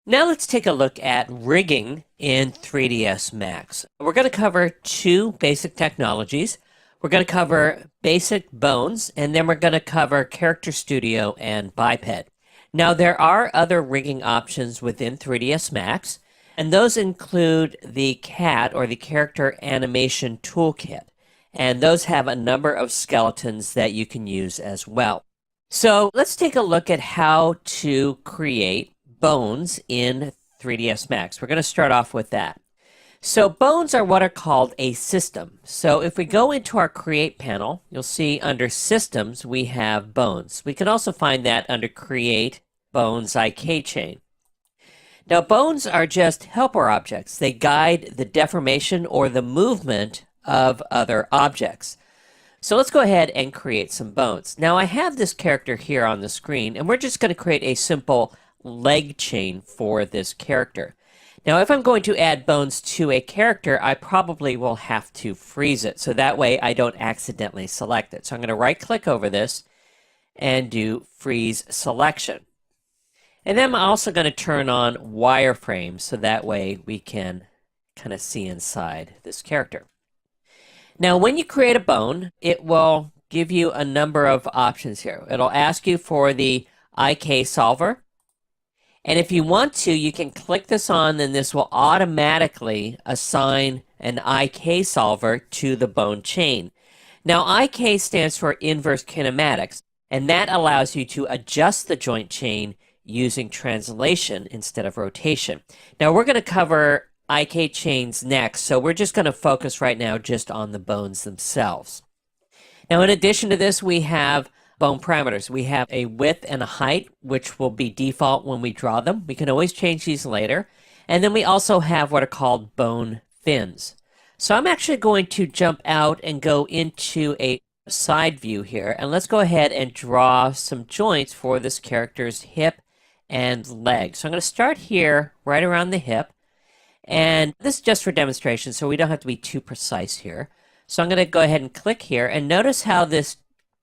Now let's take a look at rigging in 3ds Max. We're going to cover two basic technologies. We're going to cover basic bones, and then we're going to cover Character Studio and Biped. Now there are other rigging options within 3ds Max, and those include the CAT, or the Character Animation Toolkit. And those have a number of skeletons that you can use as well. So let's take a look at how to create bones in 3ds Max. We're going to start off with that. So bones are what are called a system. So if we go into our Create panel, you'll see under Systems we have bones. We can also find that under Create Bones IK Chain. Now bones are just helper objects. They guide the deformation or the movement of other objects. So let's go ahead and create some bones. Now I have this character here on the screen, and we're just going to create a simple leg chain for this character. Now if I'm going to add bones to a character, I probably will have to freeze it, so that way I don't accidentally select it. So I'm going to right click over this and do freeze selection. And then I'm also going to turn on wireframe, so that way we can kind of see inside this character. Now when you create a bone, it will give you a number of options here. It'll ask you for the IK solver. And if you want to, you can click this on, and this will automatically assign an IK solver to the bone chain. Now IK stands for inverse kinematics, and that allows you to adjust the joint chain using translation instead of rotation. Now we're going to cover IK chains next, so we're just going to focus right now just on the bones themselves. Now in addition to this, we have bone parameters. We have a width and a height, which will be default when we draw them. We can always change these later. And then we also have what are called bone fins. So I'm actually going to jump out and go into a side view here, and let's go ahead and draw some joints for this character's hip and leg. So I'm going to start here right around the hip, and this is just for demonstration, so we don't have to be too precise here. So I'm going to go ahead and click here, and notice how this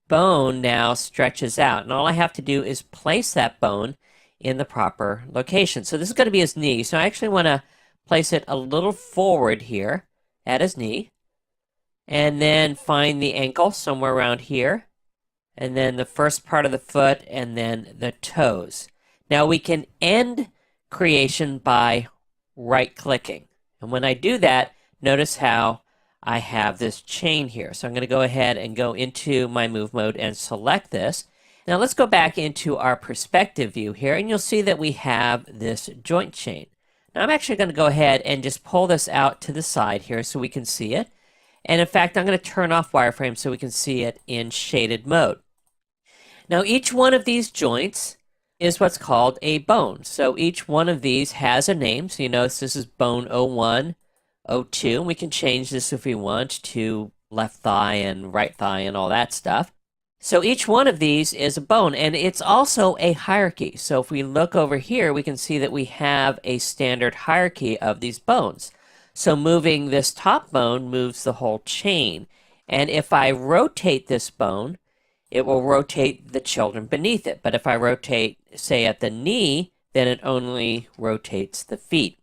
bone now stretches out, and all I have to do is place that bone in the proper location. So this is going to be his knee, so I actually want to place it a little forward here at his knee, and then find the ankle somewhere around here, and then the first part of the foot, and then the toes. Now we can end creation by right clicking, and when I do that, notice how I have this chain here. So I'm going to go ahead and go into my move mode and select this. Now let's go back into our perspective view here, and you'll see that we have this joint chain. Now I'm actually going to go ahead and just pull this out to the side here so we can see it. And in fact, I'm going to turn off wireframe so we can see it in shaded mode. Now each one of these joints is what's called a bone. So each one of these has a name. So you notice this is bone 01, 02, and we can change this if we want to left thigh and right thigh and all that stuff. So each one of these is a bone, and it's also a hierarchy. So if we look over here, we can see that we have a standard hierarchy of these bones. So moving this top bone moves the whole chain. And if I rotate this bone, it will rotate the children beneath it. But if I rotate, say, at the knee, then it only rotates the feet.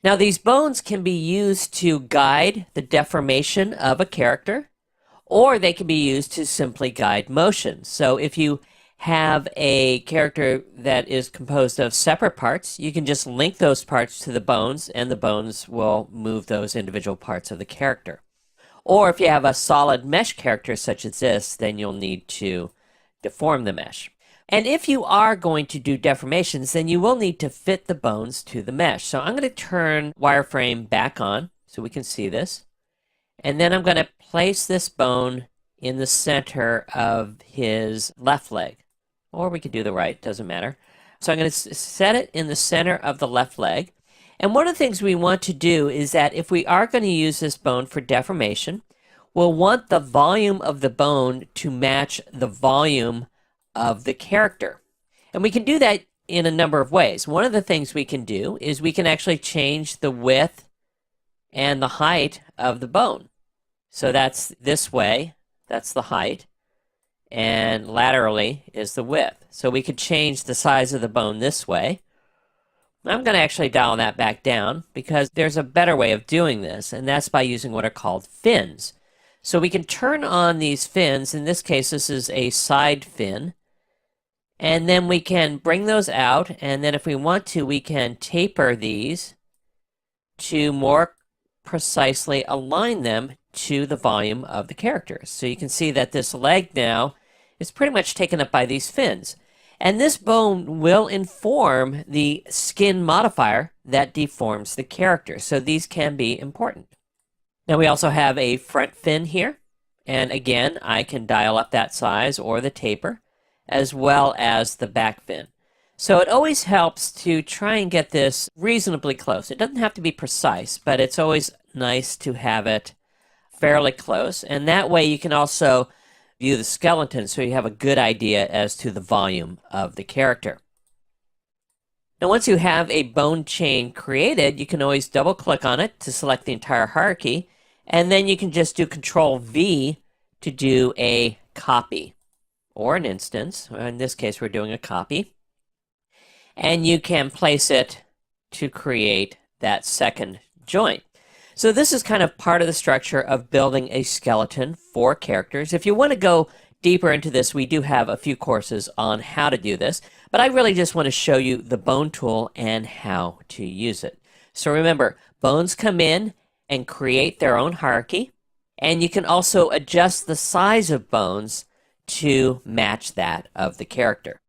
Now these bones can be used to guide the deformation of a character, or they can be used to simply guide motion. So if you have a character that is composed of separate parts, you can just link those parts to the bones, and the bones will move those individual parts of the character. Or if you have a solid mesh character such as this, then you'll need to deform the mesh. And if you are going to do deformations, then you will need to fit the bones to the mesh. So I'm going to turn wireframe back on so we can see this. And then I'm going to place this bone in the center of his left leg. Or we could do the right, doesn't matter. So I'm going to set it in the center of the left leg. And one of the things we want to do is that if we are going to use this bone for deformation, we'll want the volume of the bone to match the volume of the character. And we can do that in a number of ways. One of the things we can do is we can actually change the width and the height of the bone. So that's this way, that's the height, and laterally is the width. So we could change the size of the bone this way, I'm going to actually dial that back down because there's a better way of doing this, and that's by using what are called fins. So we can turn on these fins. In this case, this is a side fin. And then we can bring those out, and then if we want to, we can taper these to more precisely align them to the volume of the characters. So you can see that this leg now is pretty much taken up by these fins. And this bone will inform the skin modifier that deforms the character. So these can be important. Now we also have a front fin here. And again, I can dial up that size or the taper, as well as the back fin. So it always helps to try and get this reasonably close. It doesn't have to be precise, but it's always nice to have it fairly close. And that way you can also view the skeleton so you have a good idea as to the volume of the character. Now once you have a bone chain created, you can always double click on it to select the entire hierarchy, and then you can just do Control V to do a copy or an instance. In this case we're doing a copy, and you can place it to create that second joint. So this is kind of part of the structure of building a skeleton for characters. If you want to go deeper into this, we do have a few courses on how to do this, but I really just want to show you the bone tool and how to use it. So remember, bones come in and create their own hierarchy, and you can also adjust the size of bones to match that of the character.